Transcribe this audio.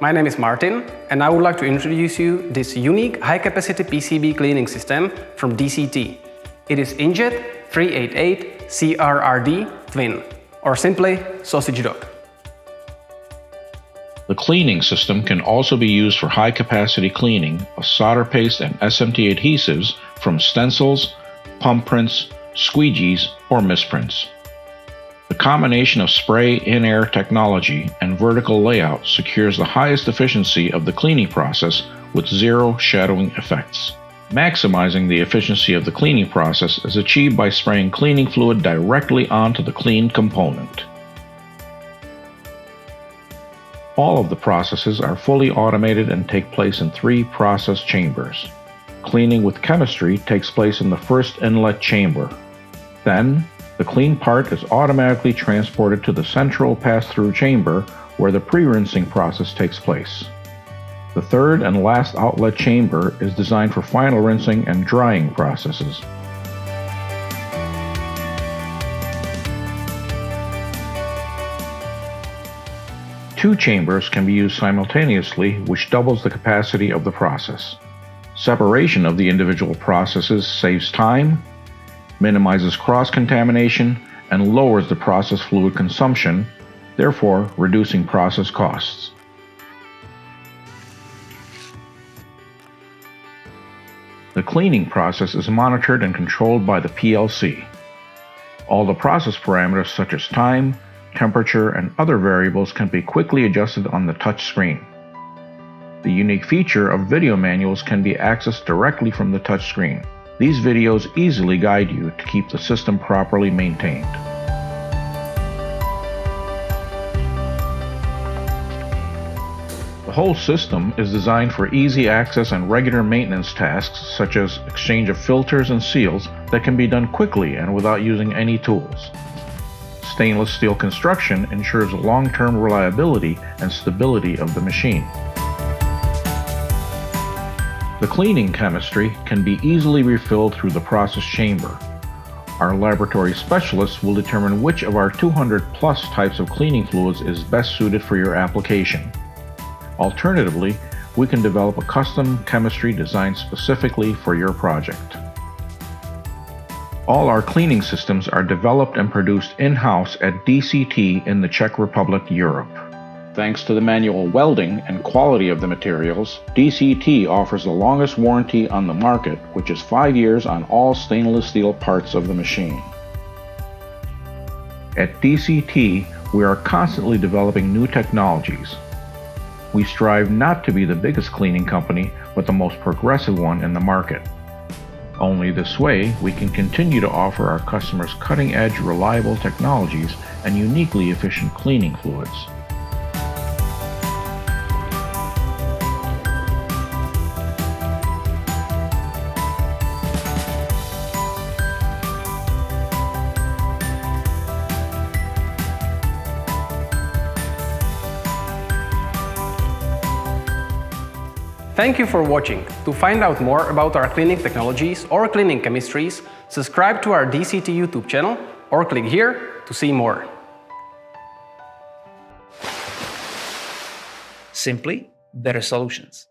my name is Martin, and I would like to introduce you this unique high-capacity PCB cleaning system from DCT. It is InJet 388 CRRD TWIN, or simply Sausage Dog. The cleaning system can also be used for high-capacity cleaning of solder paste and SMT adhesives from stencils, PumpPrints, squeegees, or misprints. The combination of spray in-air technology and vertical layout secures the highest efficiency of the cleaning process with zero shadowing effects. Maximizing the efficiency of the cleaning process is achieved by spraying cleaning fluid directly onto the cleaned component. All of the processes are fully automated and take place in 3 process chambers. Cleaning with chemistry takes place in the first inlet chamber. Then, the clean part is automatically transported to the central pass-through chamber where the pre-rinsing process takes place. The third and last outlet chamber is designed for final rinsing and drying processes. Two chambers can be used simultaneously, which doubles the capacity of the process. Separation of the individual processes saves time, minimizes cross-contamination, and lowers the process fluid consumption, therefore reducing process costs. The cleaning process is monitored and controlled by the PLC. All the process parameters such as time, temperature, and other variables can be quickly adjusted on the touch screen. The unique feature of video manuals can be accessed directly from the touch screen. These videos easily guide you to keep the system properly maintained. The whole system is designed for easy access and regular maintenance tasks such as exchange of filters and seals that can be done quickly and without using any tools. Stainless steel construction ensures long-term reliability and stability of the machine. The cleaning chemistry can be easily refilled through the process chamber. Our laboratory specialists will determine which of our 200+ types of cleaning fluids is best suited for your application. Alternatively, we can develop a custom chemistry designed specifically for your project. All our cleaning systems are developed and produced in-house at DCT in the Czech Republic, Europe. Thanks to the manual welding and quality of the materials, DCT offers the longest warranty on the market, which is 5 years on all stainless steel parts of the machine. At DCT, we are constantly developing new technologies. We strive not to be the biggest cleaning company, but the most progressive one in the market. Only this way, we can continue to offer our customers cutting-edge, reliable technologies and uniquely efficient cleaning fluids. Thank you for watching. To find out more about our cleaning technologies or cleaning chemistries, subscribe to our DCT YouTube channel or click here to see more. Simply better solutions.